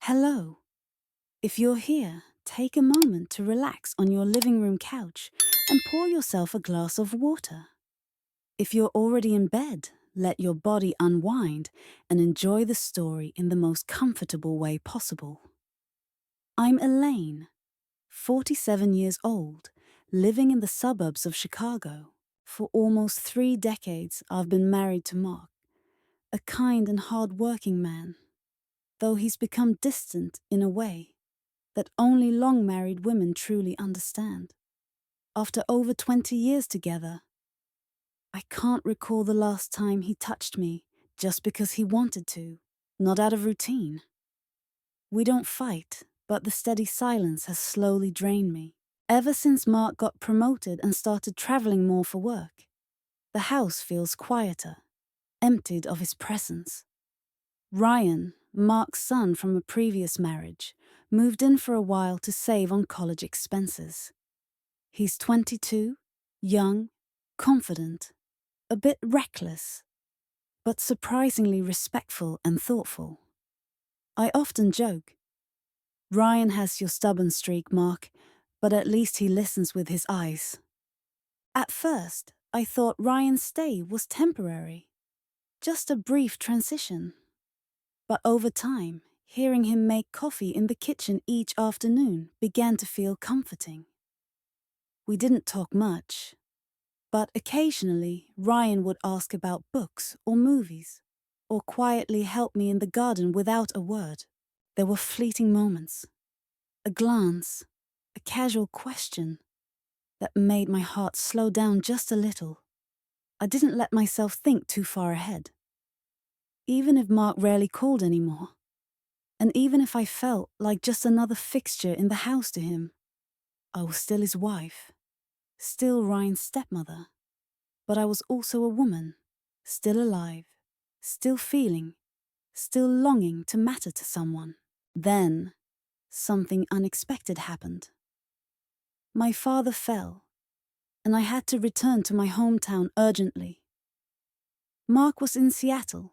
Hello. If you're here, take a moment to relax on your living room couch and pour yourself a glass of water. If you're already in bed, let your body unwind and enjoy the story in the most comfortable way possible. I'm Elaine, 47 years old, living in the suburbs of Chicago. For almost 3 decades, I've been married to Mark, a kind and hard-working man, though he's become distant in a way that only long-married women truly understand. After over 20 years together, I can't recall the last time he touched me just because he wanted to, not out of routine. We don't fight, but the steady silence has slowly drained me. Ever since Mark got promoted and started traveling more for work, the house feels quieter, emptied of his presence. Ryan, Mark's son from a previous marriage, moved in for a while to save on college expenses. He's 22, young, confident, a bit reckless, but surprisingly respectful and thoughtful. I often joke, Ryan has your stubborn streak, Mark, but at least he listens with his eyes. At first, I thought Ryan's stay was temporary, just a brief transition. But over time, hearing him make coffee in the kitchen each afternoon began to feel comforting. We didn't talk much, but occasionally Ryan would ask about books or movies, or quietly help me in the garden without a word. There were fleeting moments, a glance, a casual question that made my heart slow down just a little. I didn't let myself think too far ahead. Even if Mark rarely called anymore, and even if I felt like just another fixture in the house to him, I was still his wife, still Ryan's stepmother. But I was also a woman, still alive, still feeling, still longing to matter to someone. Then, something unexpected happened. My father fell, and I had to return to my hometown urgently. Mark was in Seattle,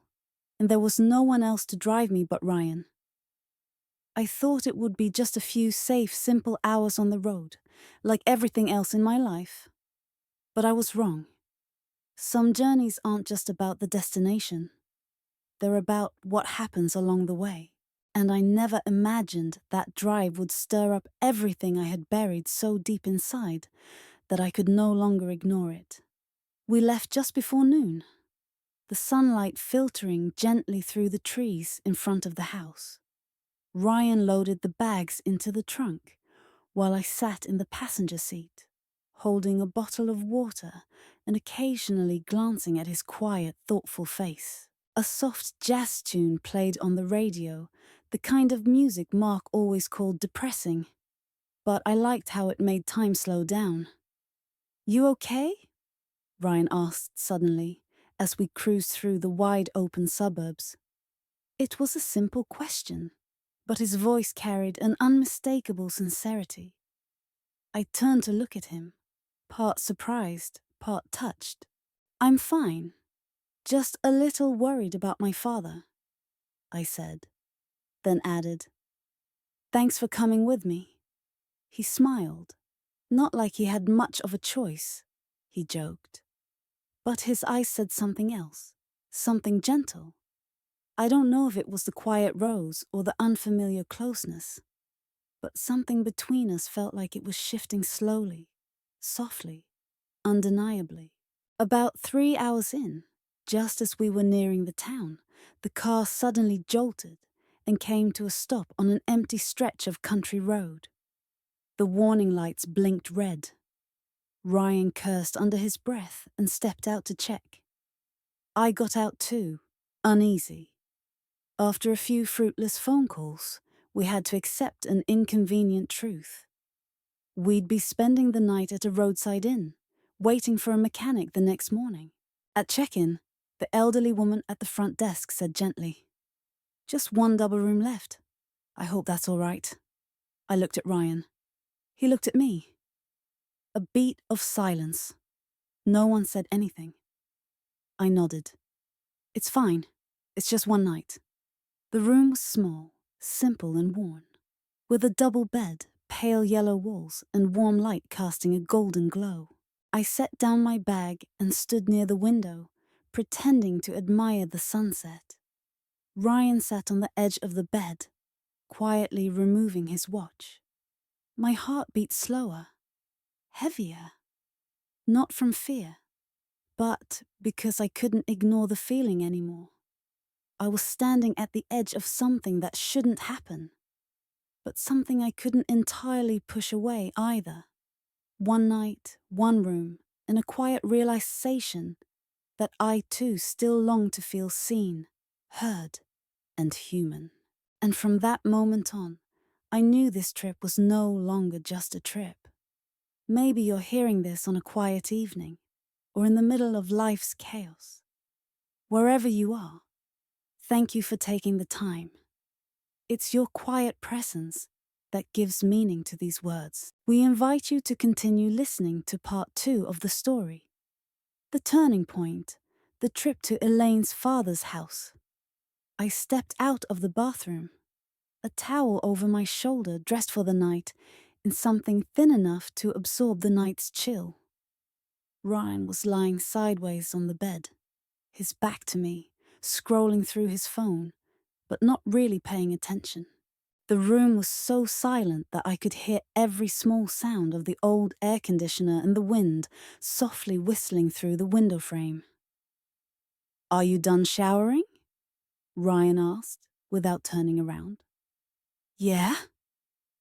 and there was no one else to drive me but Ryan. I thought it would be just a few safe, simple hours on the road, like everything else in my life. But I was wrong. Some journeys aren't just about the destination. They're about what happens along the way. And I never imagined that drive would stir up everything I had buried so deep inside that I could no longer ignore it. We left just before noon, the sunlight filtering gently through the trees in front of the house. Ryan loaded the bags into the trunk, while I sat in the passenger seat, holding a bottle of water and occasionally glancing at his quiet, thoughtful face. A soft jazz tune played on the radio, the kind of music Mark always called depressing, but I liked how it made time slow down. "You okay?" Ryan asked suddenly, as we cruised through the wide-open suburbs. It was a simple question, but his voice carried an unmistakable sincerity. I turned to look at him, part surprised, part touched. "I'm fine, just a little worried about my father," I said, then added, "Thanks for coming with me." He smiled, not like he had much of a choice, he joked. But his eyes said something else, something gentle. I don't know if it was the quiet rose or the unfamiliar closeness, but something between us felt like it was shifting slowly, softly, undeniably. About 3 hours in, just as we were nearing the town, the car suddenly jolted and came to a stop on an empty stretch of country road. The warning lights blinked red. Ryan cursed under his breath and stepped out to check. I got out too, uneasy. After a few fruitless phone calls, we had to accept an inconvenient truth. We'd be spending the night at a roadside inn, waiting for a mechanic the next morning. At check-in, the elderly woman at the front desk said gently, "Just one double room left. I hope that's all right." I looked at Ryan. He looked at me. A beat of silence. No one said anything. I nodded. "It's fine. It's just one night." The room was small, simple and worn, with a double bed, pale yellow walls, and warm light casting a golden glow. I set down my bag and stood near the window, pretending to admire the sunset. Ryan sat on the edge of the bed, quietly removing his watch. My heart beat slower, heavier, not from fear, but because I couldn't ignore the feeling anymore. I was standing at the edge of something that shouldn't happen, but something I couldn't entirely push away either. One night, one room, and a quiet realization that I too still longed to feel seen, heard, and human. And from that moment on, I knew this trip was no longer just a trip. Maybe you're hearing this on a quiet evening, or in the middle of life's chaos. Wherever you are, thank you for taking the time. It's your quiet presence that gives meaning to these words. We invite you to continue listening to part 2 of the story. The turning point, the trip to Elaine's father's house. I stepped out of the bathroom, a towel over my shoulder, dressed for the night in something thin enough to absorb the night's chill. Ryan was lying sideways on the bed, his back to me, scrolling through his phone, but not really paying attention. The room was so silent that I could hear every small sound of the old air conditioner and the wind softly whistling through the window frame. "Are you done showering?" Ryan asked, without turning around. "Yeah,"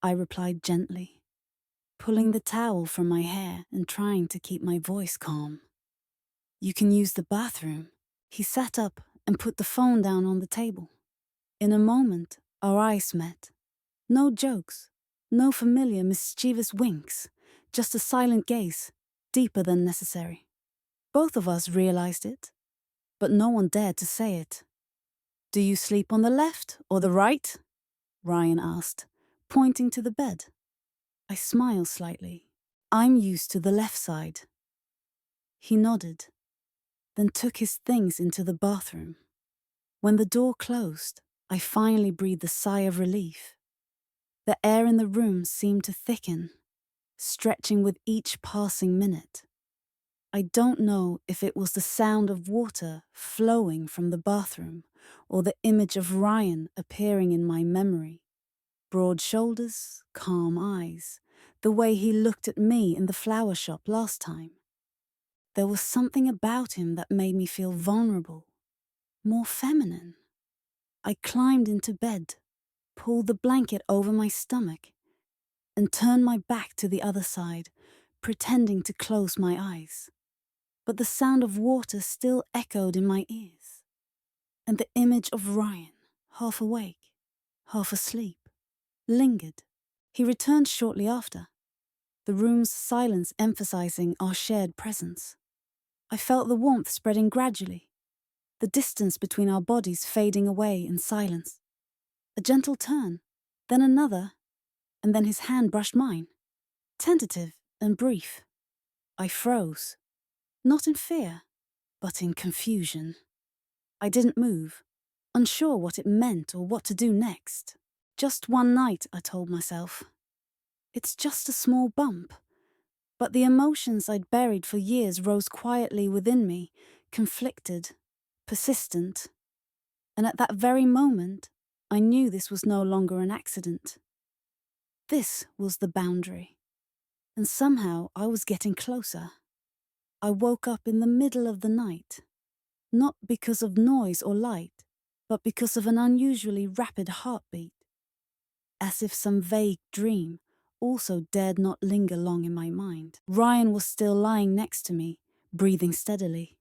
I replied gently, pulling the towel from my hair and trying to keep my voice calm. "You can use the bathroom." He sat up and put the phone down on the table. In a moment, our eyes met. No jokes, no familiar mischievous winks, just a silent gaze, deeper than necessary. Both of us realized it, but no one dared to say it. "Do you sleep on the left or the right?" Ryan asked, pointing to the bed. I smiled slightly. "I'm used to the left side." He nodded, then took his things into the bathroom. When the door closed, I finally breathed a sigh of relief. The air in the room seemed to thicken, stretching with each passing minute. I don't know if it was the sound of water flowing from the bathroom or the image of Ryan appearing in my memory. Broad shoulders, calm eyes, the way he looked at me in the flower shop last time. There was something about him that made me feel vulnerable, more feminine. I climbed into bed, pulled the blanket over my stomach, and turned my back to the other side, pretending to close my eyes. But the sound of water still echoed in my ears, and the image of Ryan, half awake, half asleep, lingered. He returned shortly after, the room's silence emphasizing our shared presence. I felt the warmth spreading gradually, the distance between our bodies fading away in silence. A gentle turn, then another, and then his hand brushed mine, tentative and brief. I froze, not in fear, but in confusion. I didn't move, unsure what it meant or what to do next. Just one night, I told myself. It's just a small bump. But the emotions I'd buried for years rose quietly within me, conflicted, persistent. And at that very moment, I knew this was no longer an accident. This was the boundary. And somehow I was getting closer. I woke up in the middle of the night, not because of noise or light, but because of an unusually rapid heartbeat. As if some vague dream also dared not linger long in my mind. Ryan was still lying next to me, breathing steadily.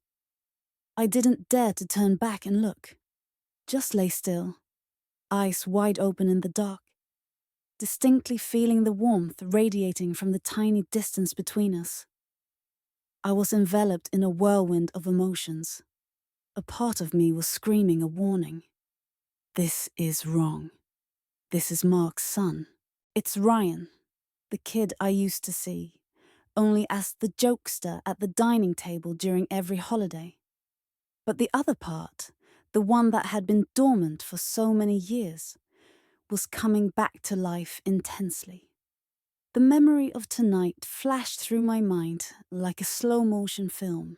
I didn't dare to turn back and look, just lay still, eyes wide open in the dark, distinctly feeling the warmth radiating from the tiny distance between us. I was enveloped in a whirlwind of emotions. A part of me was screaming a warning. This is wrong. This is Mark's son. It's Ryan, the kid I used to see, only as the jokester at the dining table during every holiday. But the other part, the one that had been dormant for so many years, was coming back to life intensely. The memory of tonight flashed through my mind like a slow-motion film.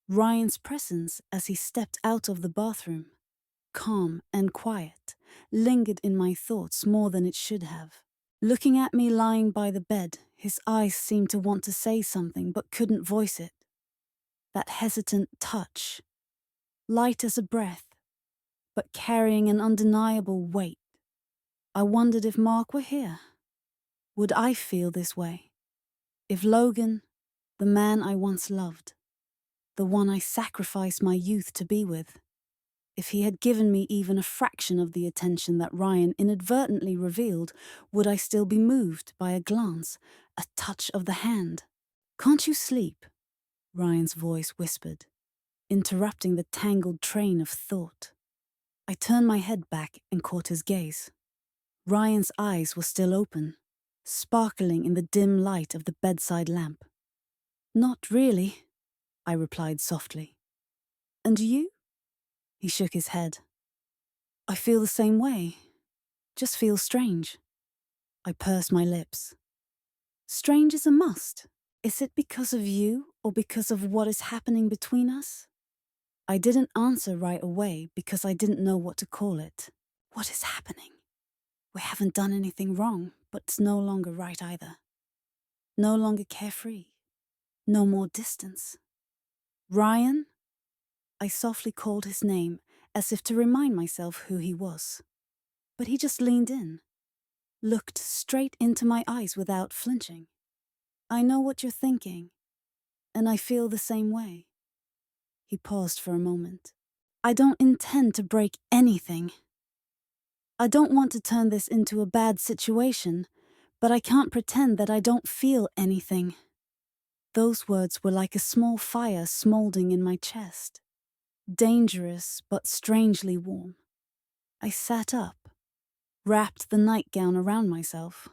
Ryan's presence as he stepped out of the bathroom, calm and quiet, lingered in my thoughts more than it should have. Looking at me lying by the bed, his eyes seemed to want to say something but couldn't voice it. That hesitant touch, light as a breath, but carrying an undeniable weight. I wondered if Mark were here. Would I feel this way? If Logan, the man I once loved, the one I sacrificed my youth to be with, if he had given me even a fraction of the attention that Ryan inadvertently revealed, would I still be moved by a glance, a touch of the hand? "Can't you sleep?" Ryan's voice whispered, interrupting the tangled train of thought. I turned my head back and caught his gaze. Ryan's eyes were still open, sparkling in the dim light of the bedside lamp. "Not really," I replied softly. "And you?" He shook his head. "I feel the same way. Just feel strange." I pursed my lips. "Strange is a must. Is it because of you or because of what is happening between us?" I didn't answer right away because I didn't know what to call it. What is happening? We haven't done anything wrong, but it's no longer right either. No longer carefree. No more distance. "Ryan?" I softly called his name as if to remind myself who he was. But he just leaned in, looked straight into my eyes without flinching. "I know what you're thinking, and I feel the same way." He paused for a moment. "I don't intend to break anything. I don't want to turn this into a bad situation, but I can't pretend that I don't feel anything." Those words were like a small fire smoldering in my chest. Dangerous, but strangely warm. I sat up, wrapped the nightgown around myself,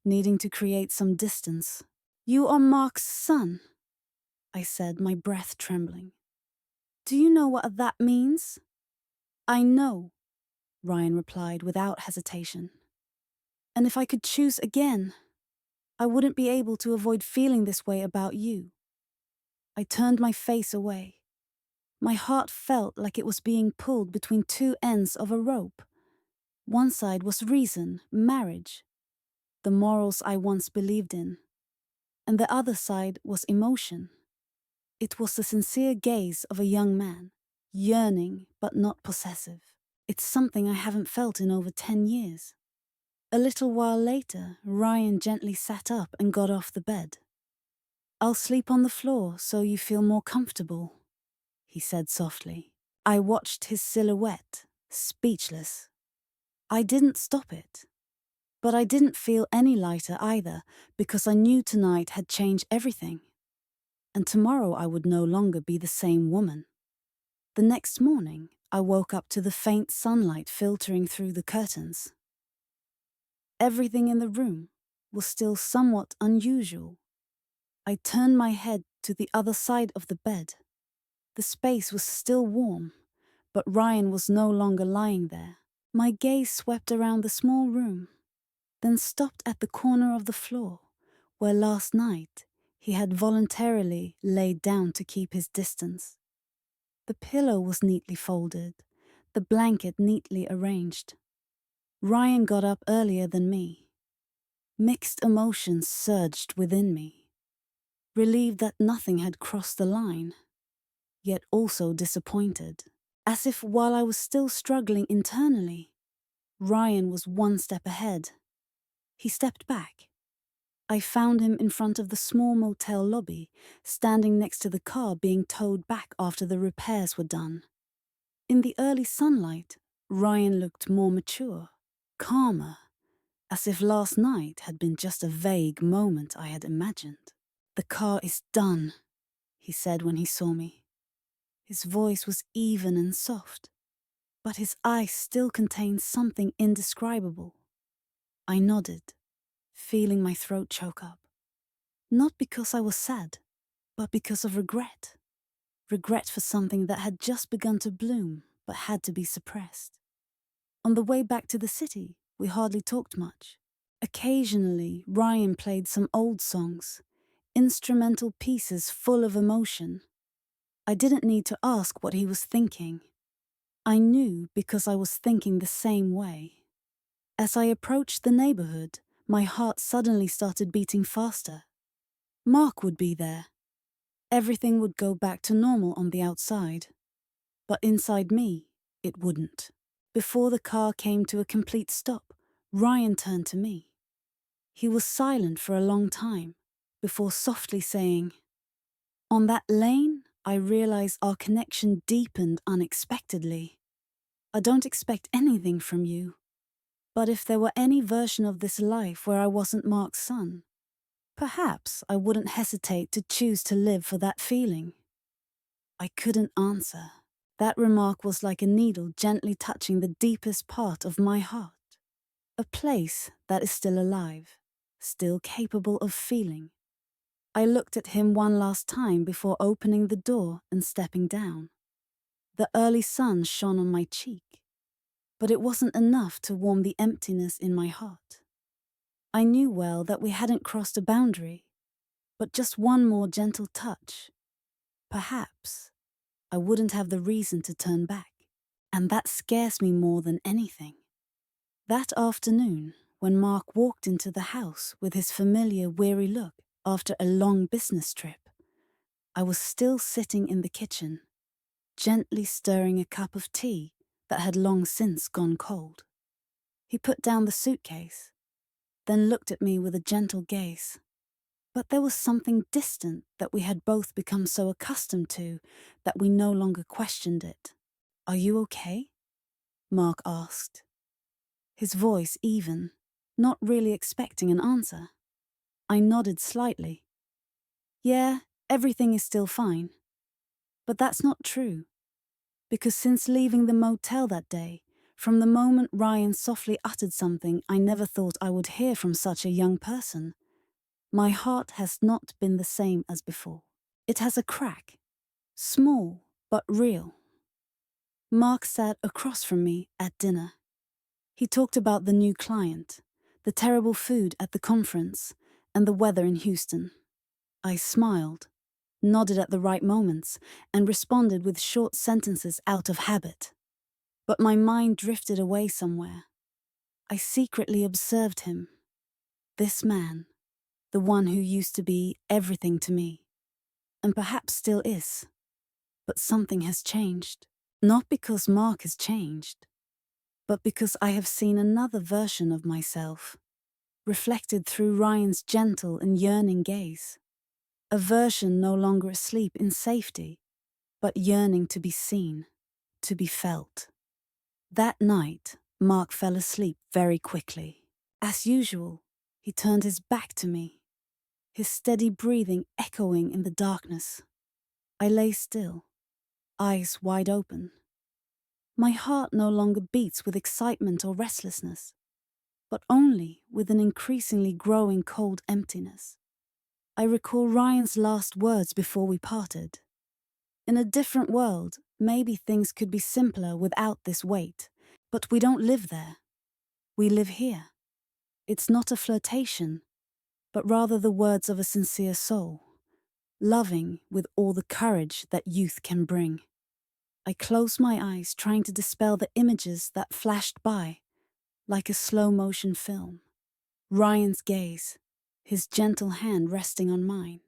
needing to create some distance. "You are Mark's son," I said, my breath trembling. "Do you know what that means?" "I know," Ryan replied without hesitation. "And if I could choose again, I wouldn't be able to avoid feeling this way about you." I turned my face away. My heart felt like it was being pulled between two ends of a rope. One side was reason, marriage, the morals I once believed in, and the other side was emotion. It was the sincere gaze of a young man, yearning but not possessive. It's something I haven't felt in over 10 years. A little while later, Ryan gently sat up and got off the bed. "I'll sleep on the floor so you feel more comfortable," he said softly. I watched his silhouette, speechless. I didn't stop it. But I didn't feel any lighter either, because I knew tonight had changed everything. And tomorrow I would no longer be the same woman. The next morning, I woke up to the faint sunlight filtering through the curtains. Everything in the room was still somewhat unusual. I turned my head to the other side of the bed. The space was still warm, but Ryan was no longer lying there. My gaze swept around the small room, then stopped at the corner of the floor, where last night he had voluntarily laid down to keep his distance. The pillow was neatly folded, the blanket neatly arranged. Ryan got up earlier than me. Mixed emotions surged within me. Relieved that nothing had crossed the line, yet also disappointed. As if while I was still struggling internally, Ryan was one step ahead. He stepped back. I found him in front of the small motel lobby, standing next to the car being towed back after the repairs were done. In the early sunlight, Ryan looked more mature, calmer, as if last night had been just a vague moment I had imagined. "The car is done," he said when he saw me. His voice was even and soft, but his eyes still contained something indescribable. I nodded, feeling my throat choke up. Not because I was sad, but because of regret. Regret for something that had just begun to bloom, but had to be suppressed. On the way back to the city, we hardly talked much. Occasionally, Ryan played some old songs, instrumental pieces full of emotion. I didn't need to ask what he was thinking. I knew because I was thinking the same way. As I approached the neighborhood, my heart suddenly started beating faster. Mark would be there. Everything would go back to normal on the outside. But inside me, it wouldn't. Before the car came to a complete stop, Ryan turned to me. He was silent for a long time, before softly saying, "On that lane, I realized our connection deepened unexpectedly. I don't expect anything from you. But if there were any version of this life where I wasn't Mark's son, perhaps I wouldn't hesitate to choose to live for that feeling." I couldn't answer. That remark was like a needle gently touching the deepest part of my heart. A place that is still alive, still capable of feeling. I looked at him one last time before opening the door and stepping down. The early sun shone on my cheek, but it wasn't enough to warm the emptiness in my heart. I knew well that we hadn't crossed a boundary, but just one more gentle touch. Perhaps I wouldn't have the reason to turn back, and that scares me more than anything. That afternoon, when Mark walked into the house with his familiar weary look after a long business trip, I was still sitting in the kitchen, gently stirring a cup of tea that had long since gone cold. He put down the suitcase, then looked at me with a gentle gaze. But there was something distant that we had both become so accustomed to that we no longer questioned it. "Are you okay?" Mark asked. His voice even, not really expecting an answer. I nodded slightly. "Yeah, everything is still fine." But that's not true. Because since leaving the motel that day, from the moment Ryan softly uttered something I never thought I would hear from such a young person, my heart has not been the same as before. It has a crack, small but real. Mark sat across from me at dinner. He talked about the new client, the terrible food at the conference, and the weather in Houston. I smiled, nodded at the right moments, and responded with short sentences out of habit. But my mind drifted away somewhere. I secretly observed him. This man, the one who used to be everything to me, and perhaps still is. But something has changed. Not because Mark has changed, but because I have seen another version of myself, reflected through Ryan's gentle and yearning gaze. A version no longer asleep in safety, but yearning to be seen, to be felt. That night, Mark fell asleep very quickly. As usual, he turned his back to me, his steady breathing echoing in the darkness. I lay still, eyes wide open. My heart no longer beats with excitement or restlessness, but only with an increasingly growing cold emptiness. I recall Ryan's last words before we parted. In a different world, maybe things could be simpler without this weight, but we don't live there. We live here. It's not a flirtation, but rather the words of a sincere soul, loving with all the courage that youth can bring. I closed my eyes, trying to dispel the images that flashed by, like a slow-motion film. Ryan's gaze, his gentle hand resting on mine,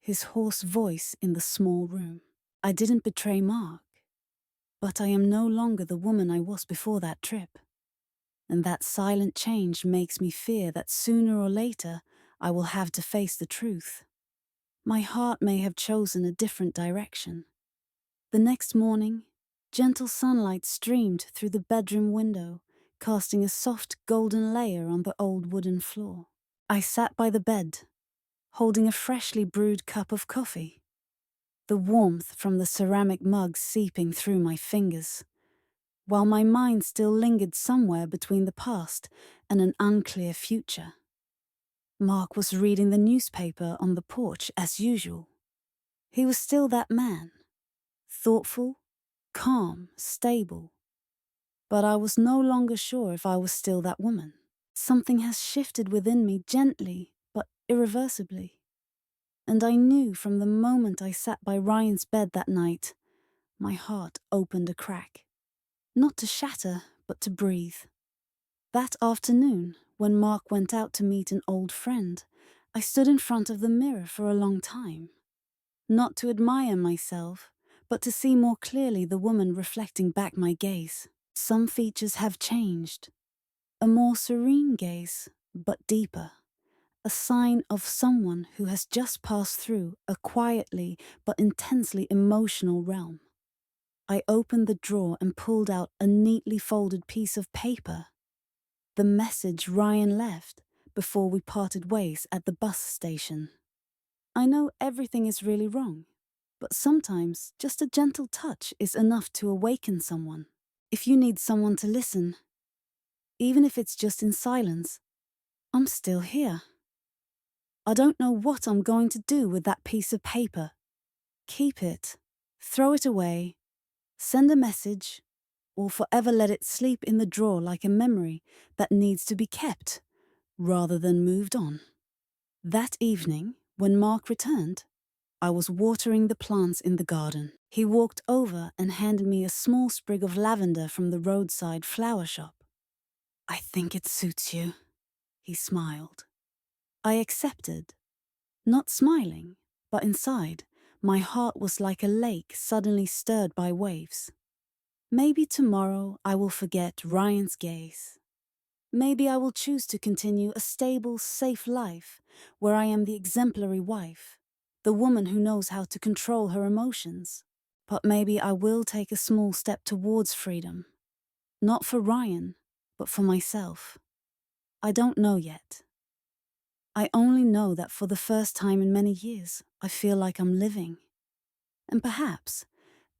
his hoarse voice in the small room. I didn't betray Mark, but I am no longer the woman I was before that trip. And that silent change makes me fear that sooner or later I will have to face the truth. My heart may have chosen a different direction. The next morning, gentle sunlight streamed through the bedroom window, casting a soft golden layer on the old wooden floor. I sat by the bed, holding a freshly brewed cup of coffee, the warmth from the ceramic mug seeping through my fingers, while my mind still lingered somewhere between the past and an unclear future. Mark was reading the newspaper on the porch as usual. He was still that man, thoughtful, calm, stable. But I was no longer sure if I was still that woman. Something has shifted within me gently, but irreversibly. And I knew from the moment I sat by Ryan's bed that night, my heart opened a crack. Not to shatter, but to breathe. That afternoon, when Mark went out to meet an old friend, I stood in front of the mirror for a long time. Not to admire myself, but to see more clearly the woman reflecting back my gaze. Some features have changed. A more serene gaze, but deeper. A sign of someone who has just passed through a quietly but intensely emotional realm. I opened the drawer and pulled out a neatly folded piece of paper. The message Ryan left before we parted ways at the bus station. I know everything is really wrong, but sometimes just a gentle touch is enough to awaken someone. If you need someone to listen, even if it's just in silence, I'm still here. I don't know what I'm going to do with that piece of paper. Keep it, throw it away, send a message, or forever let it sleep in the drawer like a memory that needs to be kept, rather than moved on. That evening, when Mark returned, I was watering the plants in the garden. He walked over and handed me a small sprig of lavender from the roadside flower shop. "I think it suits you," he smiled. I accepted, not smiling, but inside, my heart was like a lake suddenly stirred by waves. Maybe tomorrow I will forget Ryan's gaze. Maybe I will choose to continue a stable, safe life where I am the exemplary wife, the woman who knows how to control her emotions. But maybe I will take a small step towards freedom. Not for Ryan, but for myself. I don't know yet. I only know that for the first time in many years, I feel like I'm living. And perhaps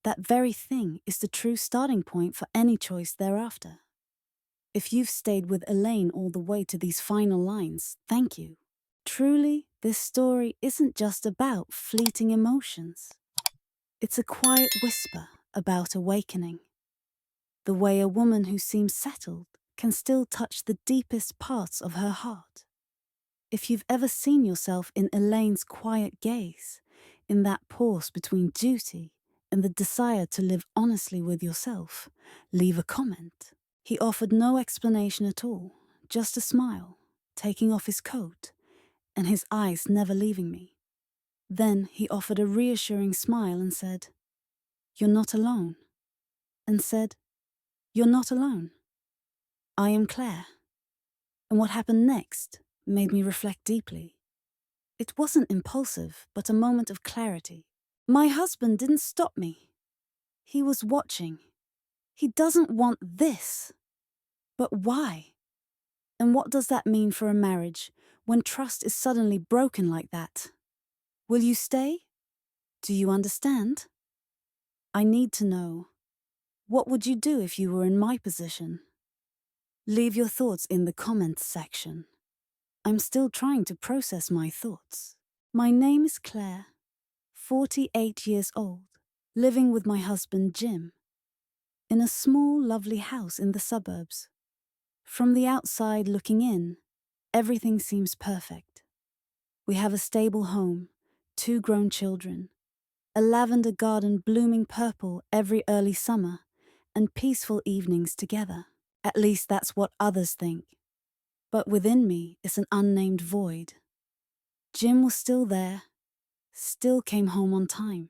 that very thing is the true starting point for any choice thereafter. If you've stayed with Elaine all the way to these final lines, thank you. Truly, this story isn't just about fleeting emotions. It's a quiet whisper about awakening. The way a woman who seems settled can still touch the deepest parts of her heart. If you've ever seen yourself in Elaine's quiet gaze, in that pause between duty and the desire to live honestly with yourself, leave a comment. He offered no explanation at all, just a smile, taking off his coat, and his eyes never leaving me. Then he offered a reassuring smile and said, "You're not alone," and said, "You're not alone. I am Claire." And what happened next made me reflect deeply. It wasn't impulsive, but a moment of clarity. My husband didn't stop me. He was watching. He doesn't want this. But why? And what does that mean for a marriage when trust is suddenly broken like that? Will you stay? Do you understand? I need to know. What would you do if you were in my position? Leave your thoughts in the comments section. I'm still trying to process my thoughts. My name is Claire, 48 years old, living with my husband Jim, in a small, lovely house in the suburbs. From the outside looking in, everything seems perfect. We have a stable home, 2 grown children, a lavender garden blooming purple every early summer, and peaceful evenings together. At least that's what others think. But within me is an unnamed void. Jim was still there, still came home on time,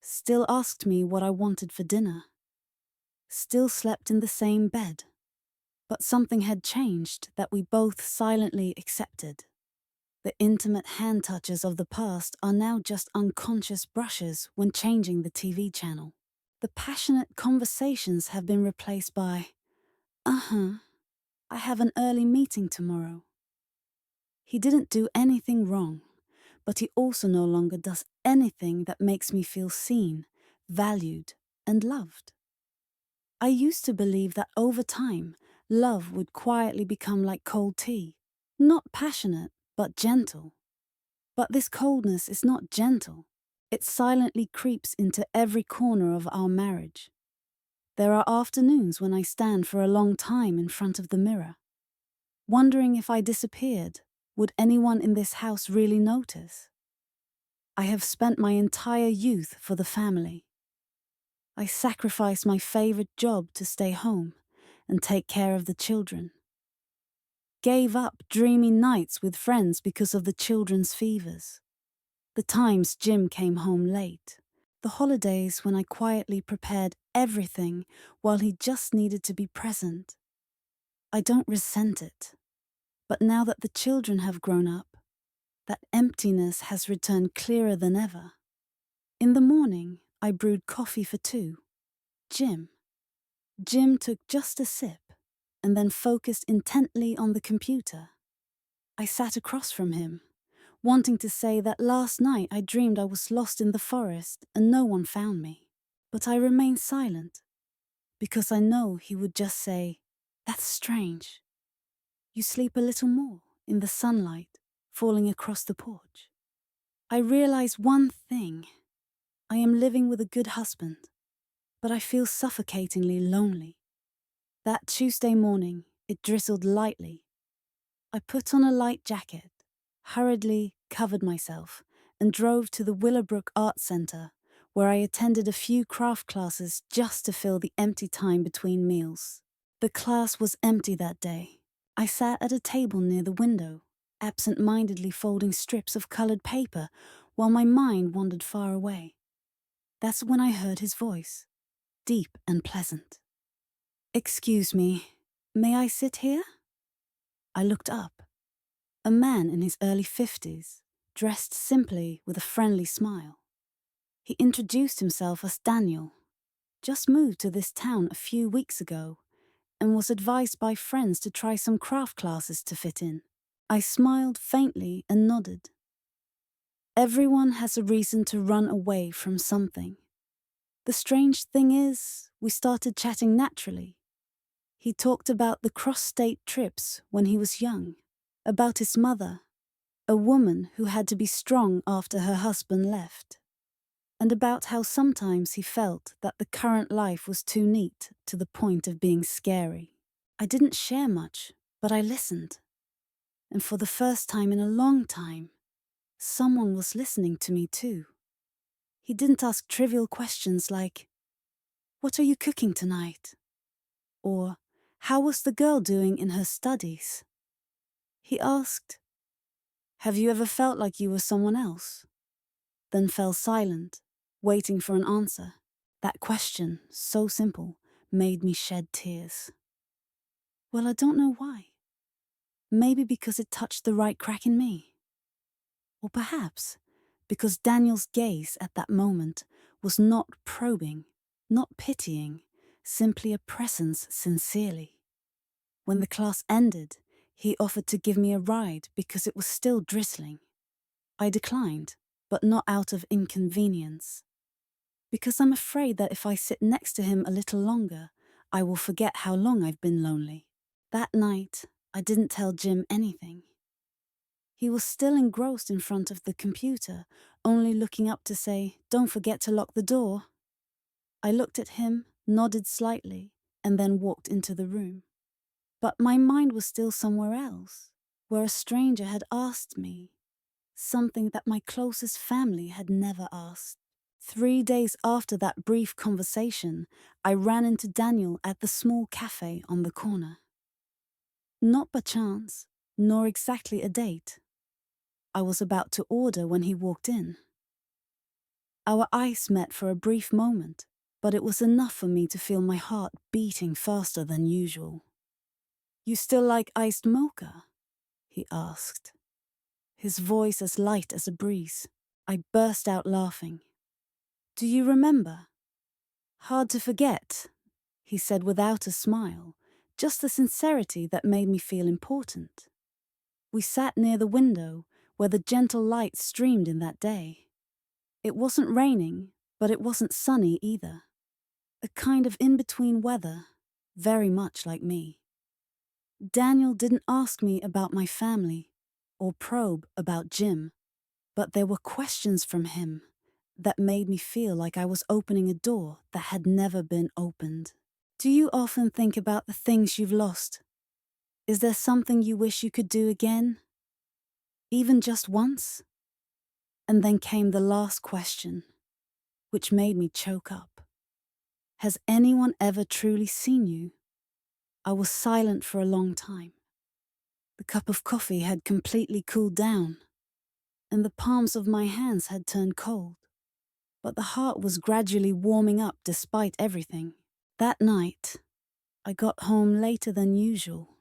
still asked me what I wanted for dinner, still slept in the same bed. But something had changed that we both silently accepted. The intimate hand touches of the past are now just unconscious brushes when changing the TV channel. The passionate conversations have been replaced by, I have an early meeting tomorrow. He didn't do anything wrong, but he also no longer does anything that makes me feel seen, valued, and loved. I used to believe that over time, love would quietly become like cold tea, not passionate, but gentle. But this coldness is not gentle. It silently creeps into every corner of our marriage. There are afternoons when I stand for a long time in front of the mirror, wondering if I disappeared, would anyone in this house really notice? I have spent my entire youth for the family. I sacrificed my favorite job to stay home and take care of the children. Gave up dreamy nights with friends because of the children's fevers. The times Jim came home late. The holidays when I quietly prepared everything while he just needed to be present. I don't resent it. But now that the children have grown up, that emptiness has returned clearer than ever. In the morning, I brewed coffee for two. Jim. Jim took just a sip and then focused intently on the computer. I sat across from him, wanting to say that last night I dreamed I was lost in the forest and no one found me. But I remained silent, because I know he would just say, "That's strange. You sleep a little more in the sunlight falling across the porch." I realize one thing. I am living with a good husband, but I feel suffocatingly lonely. That Tuesday morning, it drizzled lightly. I put on a light jacket, hurriedly covered myself, and drove to the Willowbrook Art Center, where I attended a few craft classes just to fill the empty time between meals. The class was empty that day. I sat at a table near the window, absent-mindedly folding strips of colored paper while my mind wandered far away. That's when I heard his voice, deep and pleasant. "Excuse me, may I sit here?" I looked up. A man in his early 50s, dressed simply with a friendly smile. He introduced himself as Daniel, just moved to this town a few weeks ago, and was advised by friends to try some craft classes to fit in. I smiled faintly and nodded. Everyone has a reason to run away from something. The strange thing is, we started chatting naturally. He talked about the cross-state trips when he was young, about his mother, a woman who had to be strong after her husband left, and about how sometimes he felt that the current life was too neat to the point of being scary. I didn't share much, but I listened. And for the first time in a long time, someone was listening to me too. He didn't ask trivial questions like, "What are you cooking tonight?" Or, "How was the girl doing in her studies?" He asked, "Have you ever felt like you were someone else?" Then fell silent, waiting for an answer. That question, so simple, made me shed tears. Well, I don't know why. Maybe because it touched the right crack in me. Or perhaps because Daniel's gaze at that moment was not probing, not pitying, simply a presence sincerely. When the class ended, he offered to give me a ride because it was still drizzling. I declined, but not out of inconvenience. Because I'm afraid that if I sit next to him a little longer, I will forget how long I've been lonely. That night, I didn't tell Jim anything. He was still engrossed in front of the computer, only looking up to say, "Don't forget to lock the door." I looked at him, nodded slightly, and then walked into the room. But my mind was still somewhere else, where a stranger had asked me something that my closest family had never asked. 3 days after that brief conversation, I ran into Daniel at the small cafe on the corner. Not by chance, nor exactly a date. I was about to order when he walked in. Our eyes met for a brief moment, but it was enough for me to feel my heart beating faster than usual. "You still like iced mocha?" he asked, his voice as light as a breeze. I burst out laughing. "Do you remember?" "Hard to forget," he said without a smile, just the sincerity that made me feel important. We sat near the window, where the gentle light streamed in that day. It wasn't raining, but it wasn't sunny either. A kind of in-between weather, very much like me. Daniel didn't ask me about my family, or probe about Jim, but there were questions from him that made me feel like I was opening a door that had never been opened. Do you often think about the things you've lost? Is there something you wish you could do again? Even just once? And then came the last question, which made me choke up. Has anyone ever truly seen you? I was silent for a long time. The cup of coffee had completely cooled down, and the palms of my hands had turned cold. But the heart was gradually warming up despite everything. That night, I got home later than usual.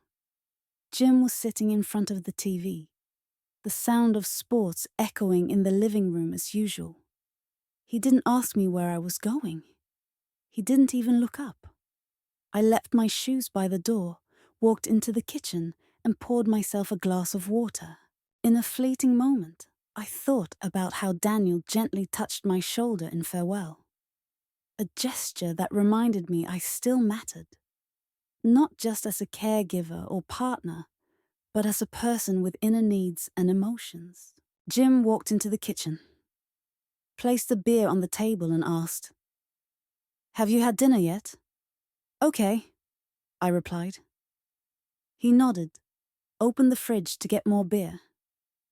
Jim was sitting in front of the TV, the sound of sports echoing in the living room as usual. He didn't ask me where I was going. He didn't even look up. I left my shoes by the door, walked into the kitchen, and poured myself a glass of water. In a fleeting moment, I thought about how Daniel gently touched my shoulder in farewell. A gesture that reminded me I still mattered. Not just as a caregiver or partner, but as a person with inner needs and emotions. Jim walked into the kitchen, placed the beer on the table and asked, "Have you had dinner yet?" "Okay," I replied. He nodded, opened the fridge to get more beer,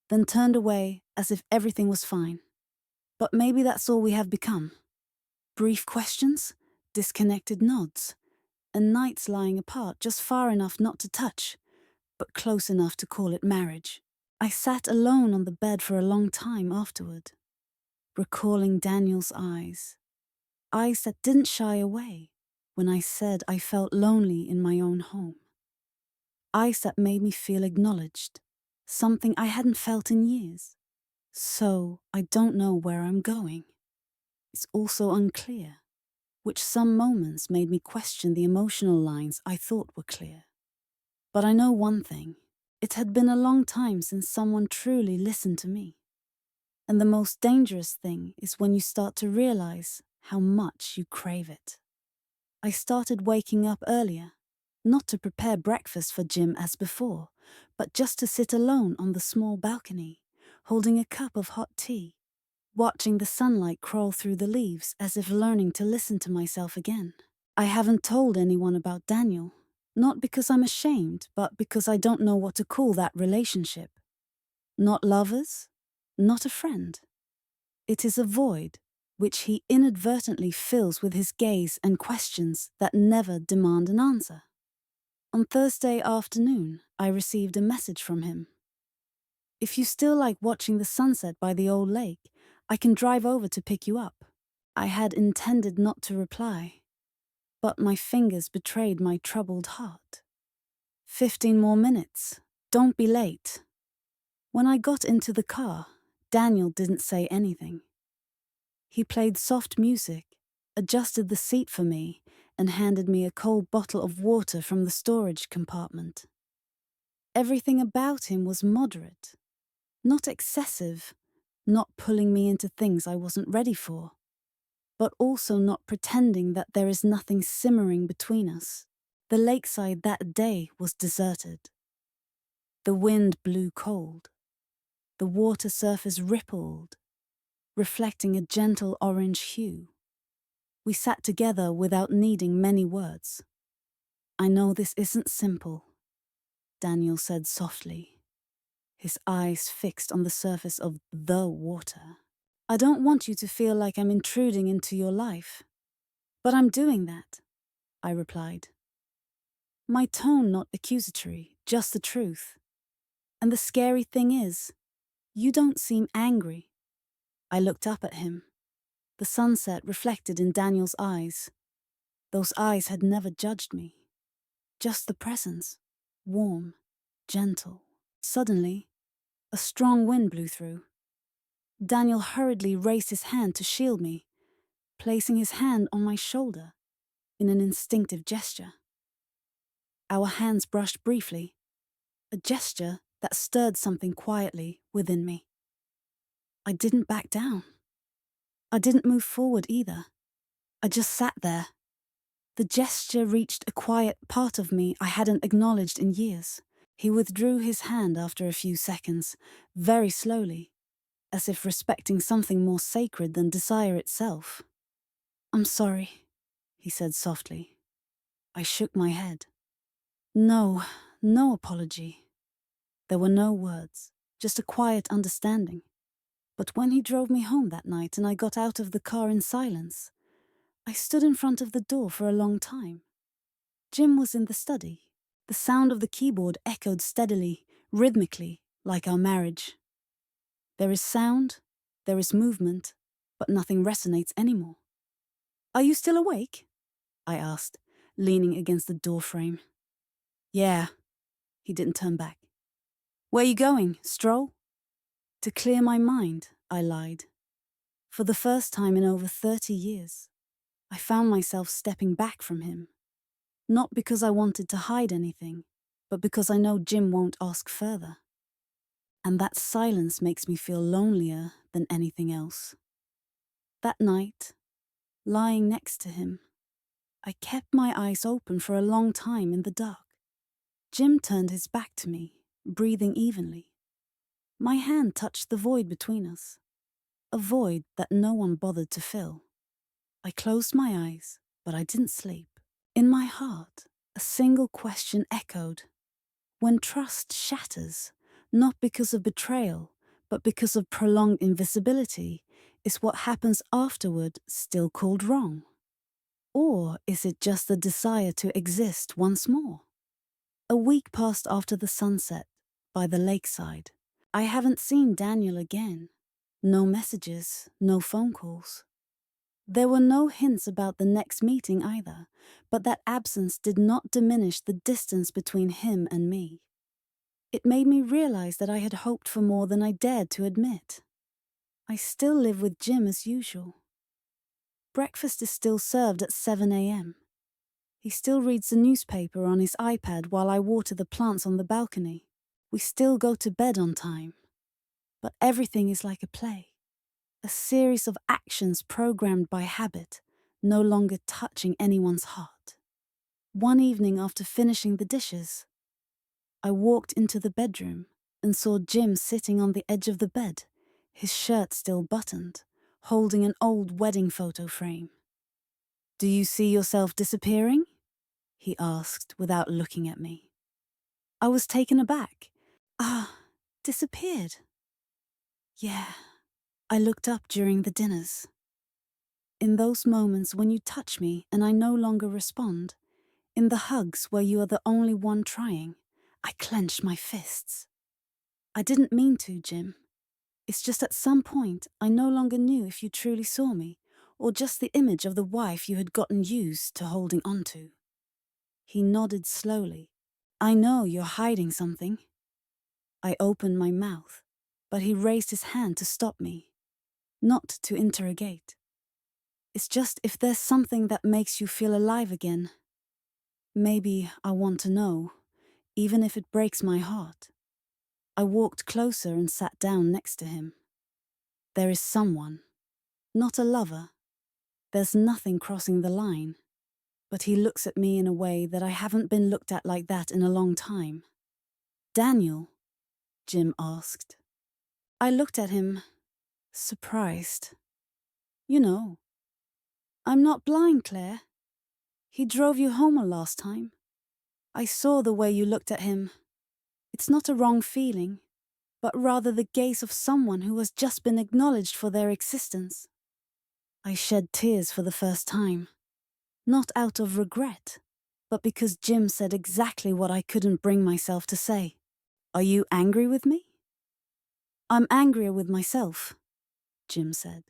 then turned away as if everything was fine. But maybe that's all we have become. Brief questions, disconnected nods, and nights lying apart just far enough not to touch, but close enough to call it marriage. I sat alone on the bed for a long time afterward, recalling Daniel's eyes that didn't shy away when I said I felt lonely in my own home. Eyes that made me feel acknowledged, something I hadn't felt in years. So I don't know where I'm going. It's also unclear, which some moments made me question the emotional lines I thought were clear. But I know one thing. It had been a long time since someone truly listened to me. And the most dangerous thing is when you start to realize how much you crave it. I started waking up earlier, not to prepare breakfast for Jim as before, but just to sit alone on the small balcony, holding a cup of hot tea, watching the sunlight crawl through the leaves as if learning to listen to myself again. I haven't told anyone about Daniel, not because I'm ashamed, but because I don't know what to call that relationship. Not lovers, not a friend. It is a void which he inadvertently fills with his gaze and questions that never demand an answer. On Thursday afternoon, I received a message from him. "If you still like watching the sunset by the old lake, I can drive over to pick you up." I had intended not to reply, but my fingers betrayed my troubled heart. 15 more minutes. Don't be late." When I got into the car, Daniel didn't say anything. He played soft music, adjusted the seat for me, and handed me a cold bottle of water from the storage compartment. Everything about him was moderate, not excessive, not pulling me into things I wasn't ready for, but also not pretending that there is nothing simmering between us. The lakeside that day was deserted. The wind blew cold. The water surface rippled, reflecting a gentle orange hue. We sat together without needing many words. "I know this isn't simple," Daniel said softly, his eyes fixed on the surface of the water. "I don't want you to feel like I'm intruding into your life, but I'm doing that," I replied. My tone not accusatory, just the truth. And the scary thing is, you don't seem angry. I looked up at him. The sunset reflected in Daniel's eyes. Those eyes had never judged me. Just the presence, warm, gentle. Suddenly, a strong wind blew through. Daniel hurriedly raised his hand to shield me, placing his hand on my shoulder in an instinctive gesture. Our hands brushed briefly, a gesture that stirred something quietly within me. I didn't back down. I didn't move forward either. I just sat there. The gesture reached a quiet part of me I hadn't acknowledged in years. He withdrew his hand after a few seconds, very slowly, as if respecting something more sacred than desire itself. "I'm sorry," he said softly. I shook my head. No, no apology. There were no words, just a quiet understanding. But when he drove me home that night and I got out of the car in silence, I stood in front of the door for a long time. Jim was in the study. The sound of the keyboard echoed steadily, rhythmically, like our marriage. There is sound, there is movement, but nothing resonates anymore. Are you still awake? I asked, leaning against the doorframe. Yeah. He didn't turn back. Where you going, stroll? To clear my mind, I lied. For the first time in over 30 years, I found myself stepping back from him. Not because I wanted to hide anything, but because I know Jim won't ask further. And that silence makes me feel lonelier than anything else. That night, lying next to him, I kept my eyes open for a long time in the dark. Jim turned his back to me, breathing evenly. My hand touched the void between us, a void that no one bothered to fill. I closed my eyes, but I didn't sleep. In my heart, a single question echoed. When trust shatters, not because of betrayal, but because of prolonged invisibility, is what happens afterward still called wrong? Or is it just the desire to exist once more? A week passed after the sunset, by the lakeside. I haven't seen Daniel again. No messages, no phone calls. There were no hints about the next meeting either, but that absence did not diminish the distance between him and me. It made me realize that I had hoped for more than I dared to admit. I still live with Jim as usual. Breakfast is still served at 7 a.m. He still reads the newspaper on his iPad while I water the plants on the balcony. We still go to bed on time. But everything is like a play. A series of actions programmed by habit, no longer touching anyone's heart. One evening after finishing the dishes, I walked into the bedroom and saw Jim sitting on the edge of the bed, his shirt still buttoned, holding an old wedding photo frame. "Do you see yourself disappearing?" he asked without looking at me. I was taken aback. Disappeared? Yeah. I looked up during the dinners. In those moments when you touch me and I no longer respond, in the hugs where you are the only one trying, I clenched my fists. I didn't mean to, Jim. It's just at some point I no longer knew if you truly saw me, or just the image of the wife you had gotten used to holding onto. He nodded slowly. I know you're hiding something. I opened my mouth, but he raised his hand to stop me, not to interrogate. It's just if there's something that makes you feel alive again. Maybe I want to know, even if it breaks my heart. I walked closer and sat down next to him. There is someone, not a lover. There's nothing crossing the line. But he looks at me in a way that I haven't been looked at like that in a long time. "Daniel?" Jim asked. I looked at him, surprised. "You know, I'm not blind, Claire. He drove you home last time. I saw the way you looked at him. It's not a wrong feeling, but rather the gaze of someone who has just been acknowledged for their existence." I shed tears for the first time. Not out of regret, but because Jim said exactly what I couldn't bring myself to say. "Are you angry with me?" "I'm angrier with myself," Jim said,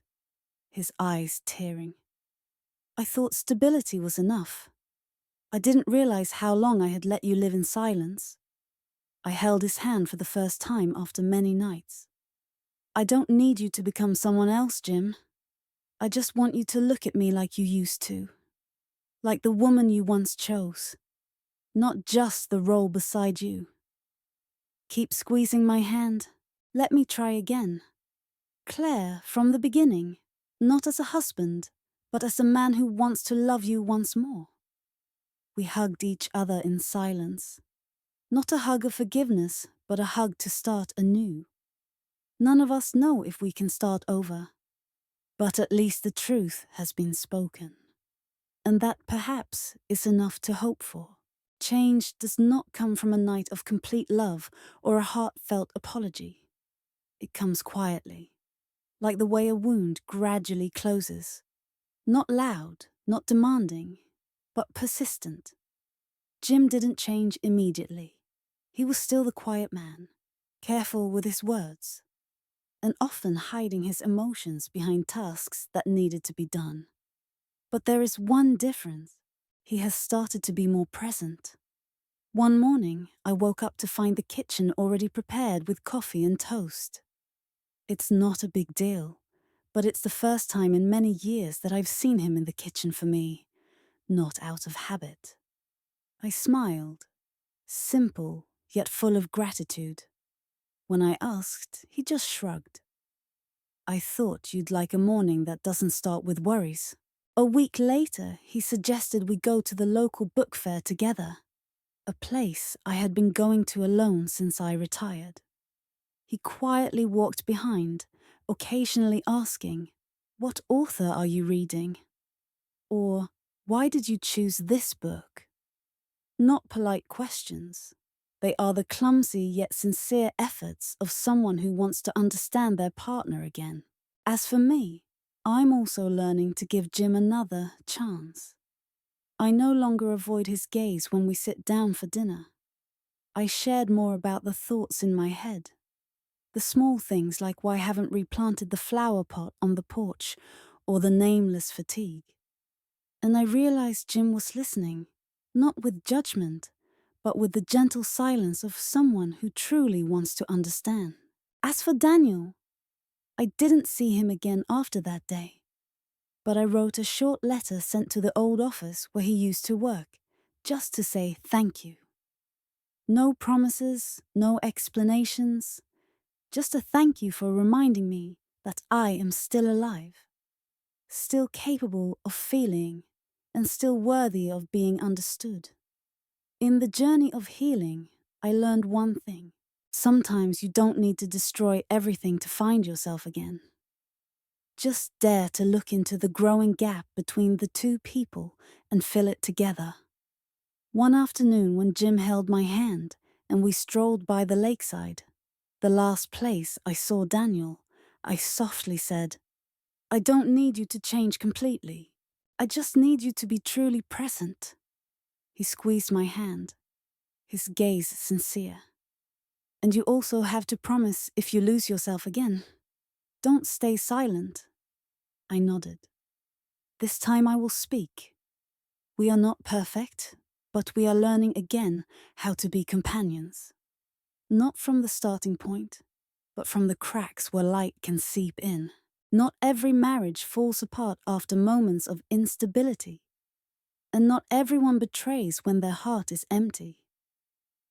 his eyes tearing. "I thought stability was enough. I didn't realize how long I had let you live in silence." I held his hand for the first time after many nights. "I don't need you to become someone else, Jim. I just want you to look at me like you used to. Like the woman you once chose. Not just the role beside you. Keep squeezing my hand. Let me try again. Claire, from the beginning. Not as a husband, but as a man who wants to love you once more." We hugged each other in silence. Not a hug of forgiveness, but a hug to start anew. None of us know if we can start over. But at least the truth has been spoken. And that perhaps is enough to hope for. Change does not come from a night of complete love or a heartfelt apology. It comes quietly, like the way a wound gradually closes. Not loud, not demanding, but persistent. Jim didn't change immediately. He was still the quiet man, careful with his words, and often hiding his emotions behind tasks that needed to be done. But there is one difference. He has started to be more present. One morning, I woke up to find the kitchen already prepared with coffee and toast. It's not a big deal, but it's the first time in many years that I've seen him in the kitchen for me, not out of habit. I smiled, simple yet full of gratitude. When I asked, he just shrugged. I thought you'd like a morning that doesn't start with worries. A week later, he suggested we go to the local book fair together, a place I had been going to alone since I retired. He quietly walked behind, occasionally asking, "What author are you reading?" Or, "Why did you choose this book?" Not polite questions. They are the clumsy yet sincere efforts of someone who wants to understand their partner again. As for me, I'm also learning to give Jim another chance. I no longer avoid his gaze when we sit down for dinner. I shared more about the thoughts in my head. The small things like why I haven't replanted the flower pot on the porch or the nameless fatigue. And I realized Jim was listening, not with judgment, but with the gentle silence of someone who truly wants to understand. As for Daniel, I didn't see him again after that day, but I wrote a short letter sent to the old office where he used to work, just to say thank you. No promises, no explanations, just a thank you for reminding me that I am still alive, still capable of feeling, and still worthy of being understood. In the journey of healing, I learned one thing. Sometimes you don't need to destroy everything to find yourself again. Just dare to look into the growing gap between the two people and fill it together. One afternoon when Jim held my hand and we strolled by the lakeside, the last place I saw Daniel, I softly said, "I don't need you to change completely. I just need you to be truly present." He squeezed my hand, his gaze sincere. "And you also have to promise if you lose yourself again. Don't stay silent." I nodded. "This time I will speak. We are not perfect, but we are learning again how to be companions. Not from the starting point, but from the cracks where light can seep in. Not every marriage falls apart after moments of instability, and not everyone betrays when their heart is empty.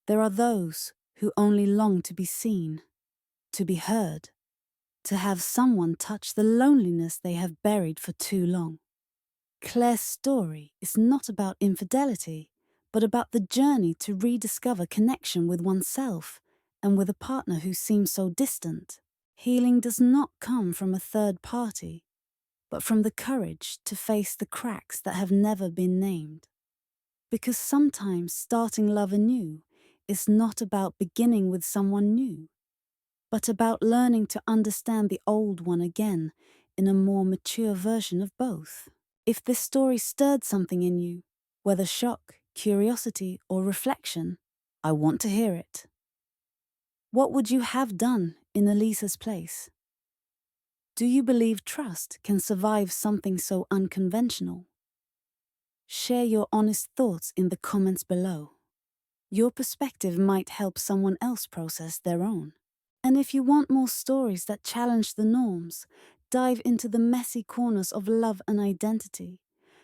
There are those who only long to be seen, to be heard, to have someone touch the loneliness they have buried for too long. Claire's story is not about infidelity, but about the journey to rediscover connection with oneself and with a partner who seems so distant. Healing does not come from a third party, but from the courage to face the cracks that have never been named. Because sometimes starting love anew is not about beginning with someone new, but about learning to understand the old one again in a more mature version of both. If this story stirred something in you, whether shock, curiosity, or reflection, I want to hear it. What would you have done in Elisa's place? Do you believe trust can survive something so unconventional? Share your honest thoughts in the comments below. Your perspective might help someone else process their own. And if you want more stories that challenge the norms, dive into the messy corners of love and identity,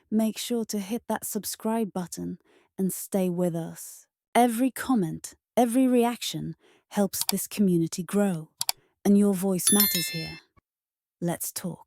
make sure to hit that subscribe button and stay with us. Every comment, every reaction helps this community grow, and your voice matters here. Let's talk.